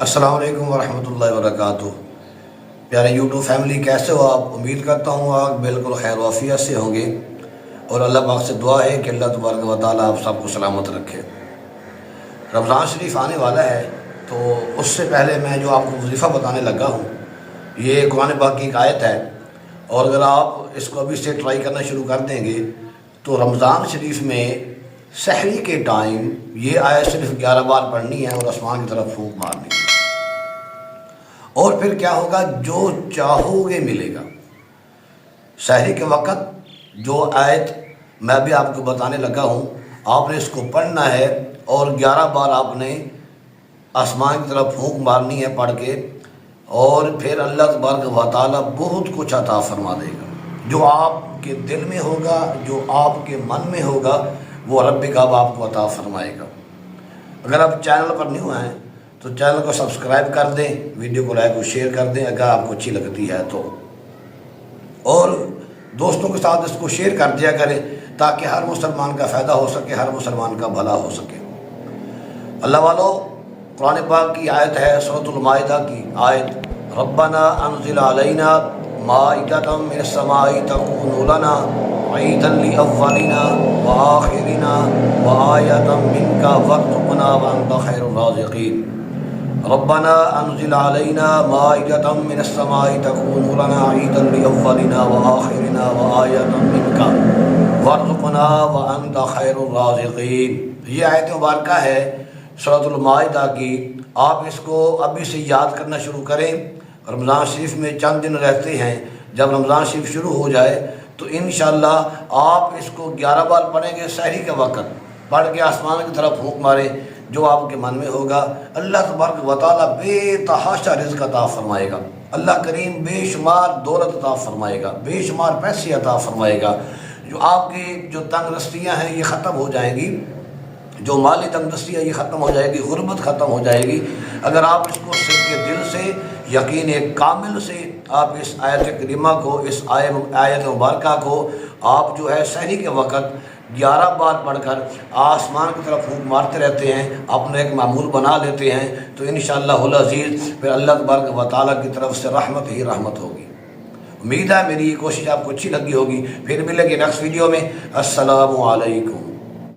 السلام علیکم ورحمۃ اللہ وبرکاتہ۔ پیارے یوٹیوب فیملی، کیسے ہو آپ؟ امید کرتا ہوں آپ بالکل خیر و عافیت سے ہوں گے، اور اللہ پاک سے دعا ہے کہ اللہ تبارک و تعالیٰ آپ سب کو سلامت رکھے۔ رمضان شریف آنے والا ہے، تو اس سے پہلے میں جو آپ کو وظیفہ بتانے لگا ہوں، یہ قرآن پاک کی ایک آیت ہے، اور اگر آپ اس کو ابھی سے ٹرائی کرنا شروع کر دیں گے تو رمضان شریف میں سحری کے ٹائم یہ آیت صرف 11 بار پڑھنی ہے اور آسمان کی طرف پھونک مارنی ہے، اور پھر کیا ہوگا؟ جو چاہو گے ملے گا۔ سحری کے وقت جو آیت میں بھی آپ کو بتانے لگا ہوں، آپ نے اس کو پڑھنا ہے اور 11 بار آپ نے آسمان کی طرف پھونک مارنی ہے پڑھ کے، اور پھر اللہ تبارک و تعالیٰ بہت کچھ عطا فرما دے گا۔ جو آپ کے دل میں ہوگا، جو آپ کے من میں ہوگا، وہ رب کعبہ آپ کو عطا فرمائے گا۔ اگر آپ چینل پر نیو ہیں تو چینل کو سبسکرائب کر دیں، ویڈیو کو لائک اور شیئر کر دیں اگر آپ کو اچھی لگتی ہے تو، اور دوستوں کے ساتھ اس کو شیئر کر دیا کریں تاکہ ہر مسلمان کا فائدہ ہو سکے، ہر مسلمان کا بھلا ہو سکے۔ اللہ والو، قرآن پاک کی آیت ہے سورۃ المائدہ کی آیت، ربنا انزل علینا مائدۃ من السماء تکون لنا عیدا لاولنا وآخرنا وآیۃ منک وارزقنا وانت خیر الرازقین۔ ربنا انزل علینا مائدۃ من السماء تکون لنا عیدا لاولنا وآخرنا وآیۃ منک وارزقنا وانت خیر الرازقین۔ یہ آیت مبارکہ ہے سورۃ المائدہ کی۔ آپ اس کو ابھی سے یاد کرنا شروع کریں۔ رمضان شریف میں چند دن رہتے ہیں، جب رمضان شریف شروع ہو جائے تو انشاءاللہ آپ اس کو 11 بار پڑھیں گے سحری کے وقت، پڑھ کے آسمان کی طرف پھونک ماریں، جو آپ کے من میں ہوگا اللہ تبارک و تعالیٰ بے تحاشا رزق عطا فرمائے گا۔ اللہ کریم بے شمار دولت عطا فرمائے گا، بے شمار پیسے عطا فرمائے گا۔ جو آپ کی جو تنگ رستیاں ہیں یہ ختم ہو جائیں گی، جو مالی تنگ دستی ہے یہ ختم ہو جائے گی، غربت ختم ہو جائے گی، اگر آپ اس کو صدق دل سے، یقین کامل سے آپ اس آیت کریمہ کو، اس آیت مبارکہ کو آپ جو ہے سحری کے وقت 11 بار پڑھ کر آسمان کی طرف پھونک مارتے رہتے ہیں، اپنا ایک معمول بنا لیتے ہیں، تو انشاءاللہ العزیز پھر اللہ تبارک و تعالیٰ کی طرف سے رحمت ہی رحمت ہوگی۔ امید ہے میری یہ کوشش آپ کو اچھی لگی ہوگی۔ پھر ملیں گے نیکسٹ ویڈیو میں۔ السلام علیکم۔